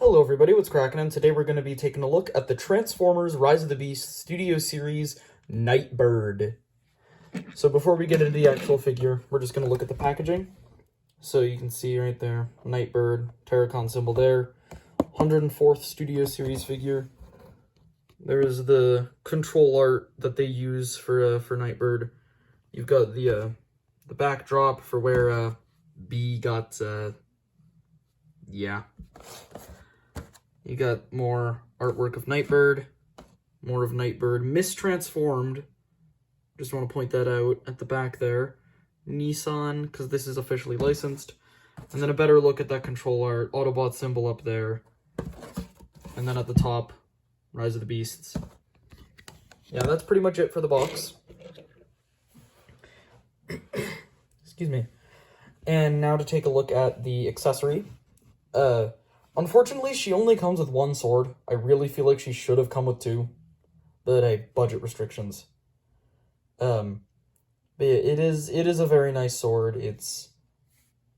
Hello everybody, what's cracking? And today we're going to be taking a look at the Transformers Rise of the Beasts Studio Series NIGHTBIRD. So before we get into the actual figure, we're just going to look at the packaging. So you can see right there, NIGHTBIRD, Terracon symbol there, 104th Studio Series figure. There's the control art that they use for NIGHTBIRD. You've got the backdrop for where B got yeah. You got more artwork of NIGHTBIRD, more of NIGHTBIRD mistransformed. Just want to point that out at the back there. Nissan, because this is officially licensed. And then a better look at that control art, Autobot symbol up there. And then at the top, Rise of the Beasts. Yeah, that's pretty much it for the box. Excuse me. And now to take a look at the accessory. Unfortunately, she only comes with one sword. I really feel like she should have come with two, but hey, budget restrictions. But yeah, it is a very nice sword.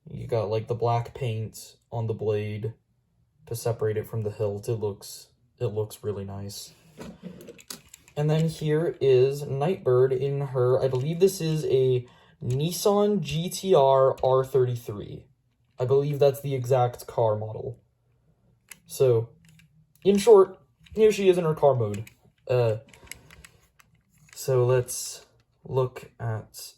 You got like the black paint on the blade to separate it from the hilt. It looks really nice. And then here is NIGHTBIRD in her, I believe this is a Nissan GTR R33. I believe that's the exact car model. So, in short, here she is in her car mode. So let's look at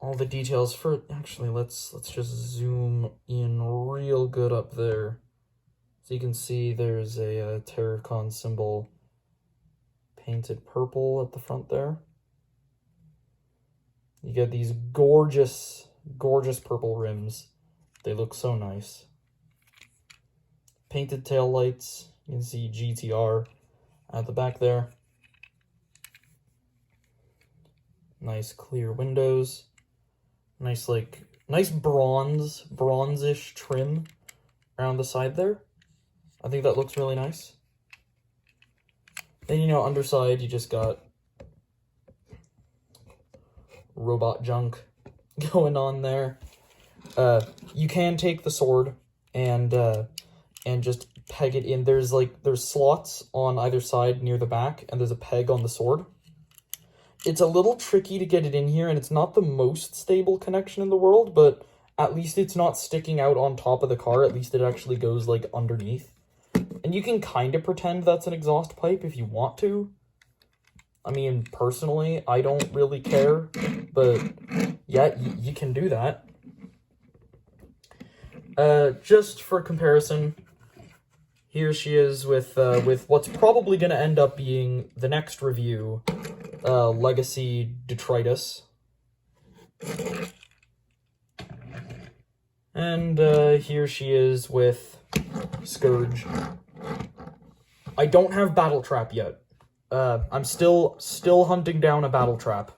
all the details for, actually, let's just zoom in real good up there. So you can see there's a Terracon symbol painted purple at the front there. You get these gorgeous, gorgeous purple rims. They look so nice. Painted tail lights. You can see GTR at the back there. Nice clear windows. Nice bronze-ish trim around the side there. I think that looks really nice. Then, you know, underside you just got robot junk going on there. You can take the sword and just peg it in. There's slots on either side near the back, and there's a peg on the sword. It's a little tricky to get it in here, and it's not the most stable connection in the world, but at least it's not sticking out on top of the car. At least it actually goes, like, underneath. And you can kind of pretend that's an exhaust pipe if you want to. I mean, personally, I don't really care, but yeah, you can do that. Just for comparison, here she is with what's probably going to end up being the next review, Legacy Detritus. And here she is with Scourge. I don't have Battle Trap yet. I'm still hunting down a Battle Trap.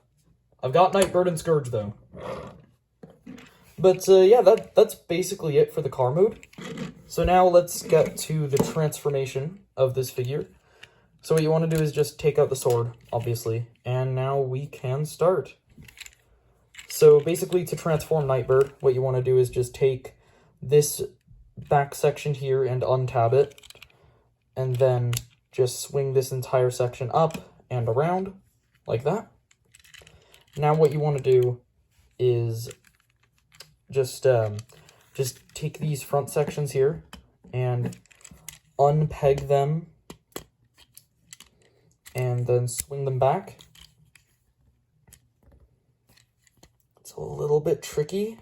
I've got NIGHTBIRD and Scourge, though. But, yeah, that's basically it for the car mode. So now let's get to the transformation of this figure. So what you want to do is just take out the sword, obviously. And now we can start. So basically, to transform NIGHTBIRD, what you want to do is just take this back section here and untab it. And then just swing this entire section up and around, like that. Now what you want to do is just take these front sections here and unpeg them and then swing them back. It's a little bit tricky.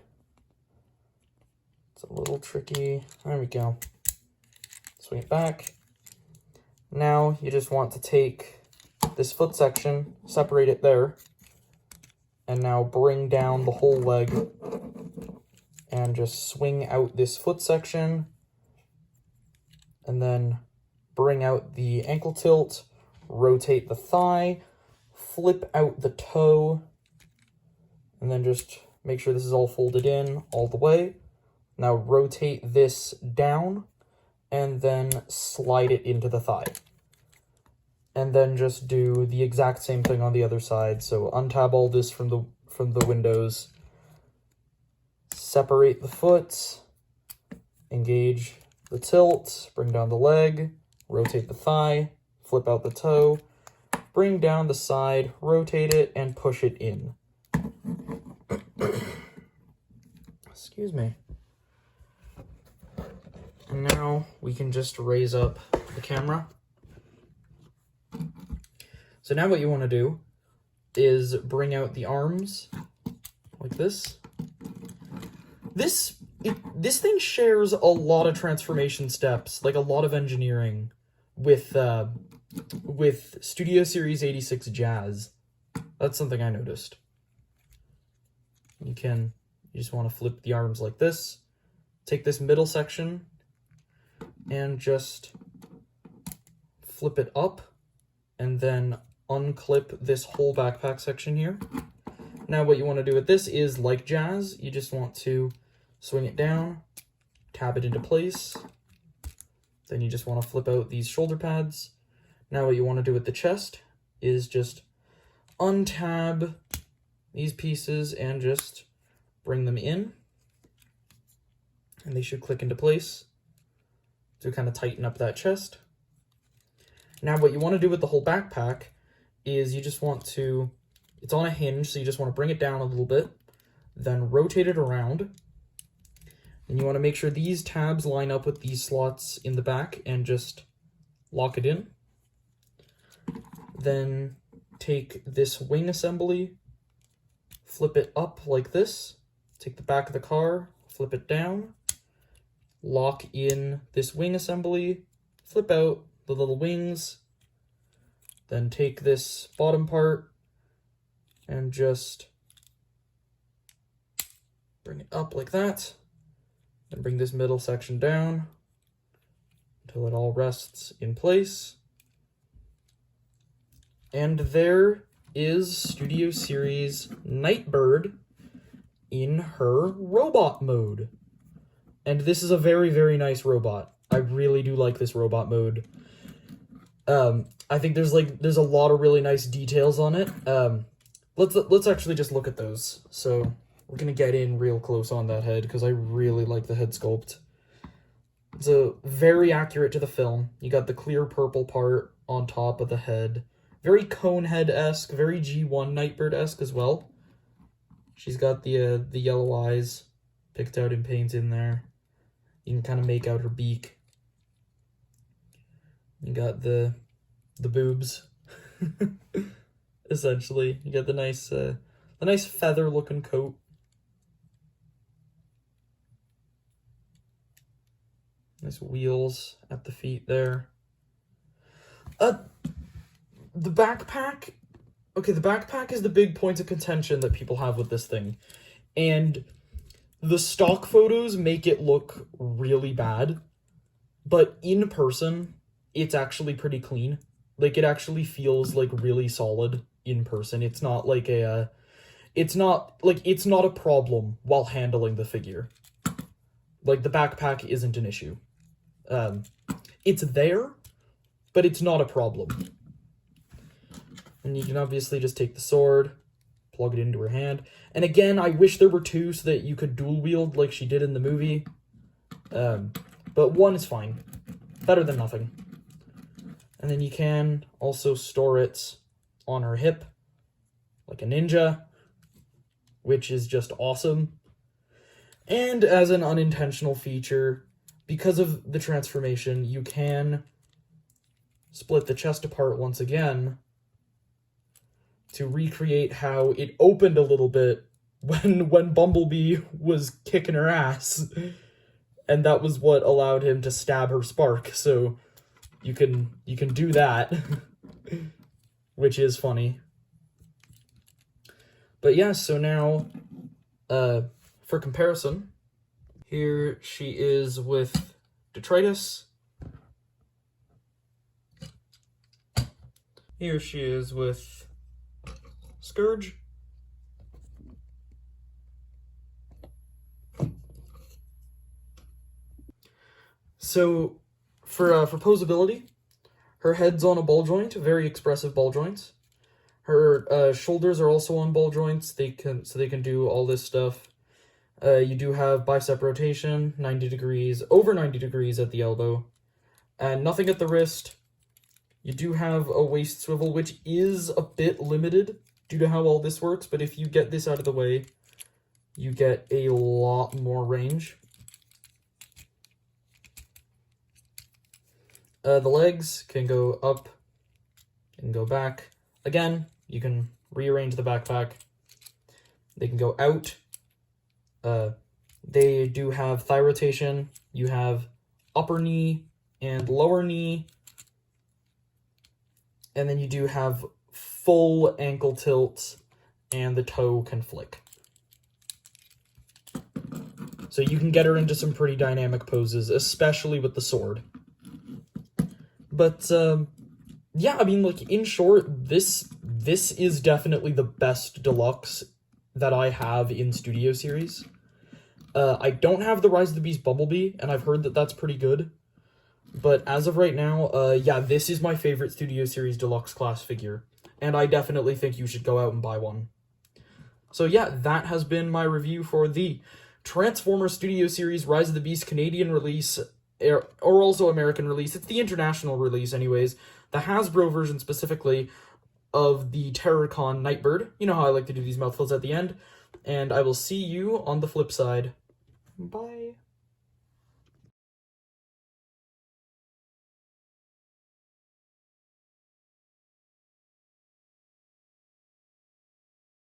There we go. Swing it back. Now you just want to take this foot section, separate it there, and now bring down the whole leg and just swing out this foot section, and then bring out the ankle tilt, rotate the thigh, flip out the toe, and then just make sure this is all folded in all the way. Now rotate this down, and then slide it into the thigh. And then just do the exact same thing on the other side. So untab all this from the windows, separate the foot, engage the tilt, bring down the leg, rotate the thigh, flip out the toe, bring down the side, rotate it, and push it in. Excuse me. And now we can just raise up the camera. So now what you want to do is bring out the arms like this. This thing shares a lot of transformation steps, like a lot of engineering with Studio Series 86 Jazz. That's something I noticed. You just want to flip the arms like this, take this middle section, and just flip it up, and then unclip this whole backpack section here. Now what you want to do with this is, like Jazz, you just want to swing it down, tab it into place, then you just want to flip out these shoulder pads. Now what you want to do with the chest is just untab these pieces and just bring them in, and they should click into place to kind of tighten up that chest. Now what you want to do with the whole backpack is you just want to, it's on a hinge, so you just want to bring it down a little bit, then rotate it around, and you want to make sure these tabs line up with these slots in the back and just lock it in. Then take this wing assembly, flip it up like this, take the back of the car, flip it down, lock in this wing assembly, flip out the little wings, then take this bottom part and just bring it up like that, then bring this middle section down until it all rests in place. And there is Studio Series NIGHTBIRD in her robot mode. And this is a very, very nice robot. I really do like this robot mode. I think there's a lot of really nice details on it. Let's actually just look at those. So we're gonna get in real close on that head because I really like the head sculpt. It's very accurate to the film. You got the clear purple part on top of the head. Very Conehead-esque, very G1 NIGHTBIRD-esque as well. She's got the yellow eyes picked out in paint in there. You can kind of make out her beak. You got the boobs, essentially. You got the nice feather-looking coat. Nice wheels at the feet there. The backpack, okay, the backpack is the big point of contention that people have with this thing. And the stock photos make it look really bad, but in person, it's actually pretty clean. Like, it actually feels, like, really solid in person. It's not like it's not a problem while handling the figure. Like, the backpack isn't an issue. It's there, but it's not a problem. And you can obviously just take the sword, plug it into her hand. And again, I wish there were two so that you could dual wield like she did in the movie. But one is fine. Better than nothing. And then you can also store it on her hip, like a ninja, which is just awesome. And as an unintentional feature, because of the transformation, you can split the chest apart once again to recreate how it opened a little bit when Bumblebee was kicking her ass. And that was what allowed him to stab her spark. So you can do that, which is funny. But yeah, so now, for comparison, here she is with Detritus. Here she is with Scourge. So, for Poseability, her head's on a ball joint, very expressive ball joints. Her shoulders are also on ball joints. They can do all this stuff. You do have bicep rotation, 90 degrees, over 90 degrees at the elbow, and nothing at the wrist. You do have a waist swivel, which is a bit limited due to how all this works, but if you get this out of the way, you get a lot more range. The legs can go up and go back. Again, you can rearrange the backpack. They can go out. They do have thigh rotation. You have upper knee and lower knee. And then you do have full ankle tilt, and the toe can flick. So you can get her into some pretty dynamic poses, especially with the sword. But, yeah, I mean, like, in short, this is definitely the best deluxe that I have in Studio Series. I don't have the Rise of the Beast Bumblebee, and I've heard that that's pretty good. But as of right now, yeah, this is my favorite Studio Series Deluxe class figure, and I definitely think you should go out and buy one. So yeah, that has been my review for the Transformers Studio Series Rise of the Beast Canadian release, or also American release. It's the international release anyways, the Hasbro version specifically of the Terrorcon Nightbird. You know how I like to do these mouthfuls at the end, and I will see you on the flip side. Bye.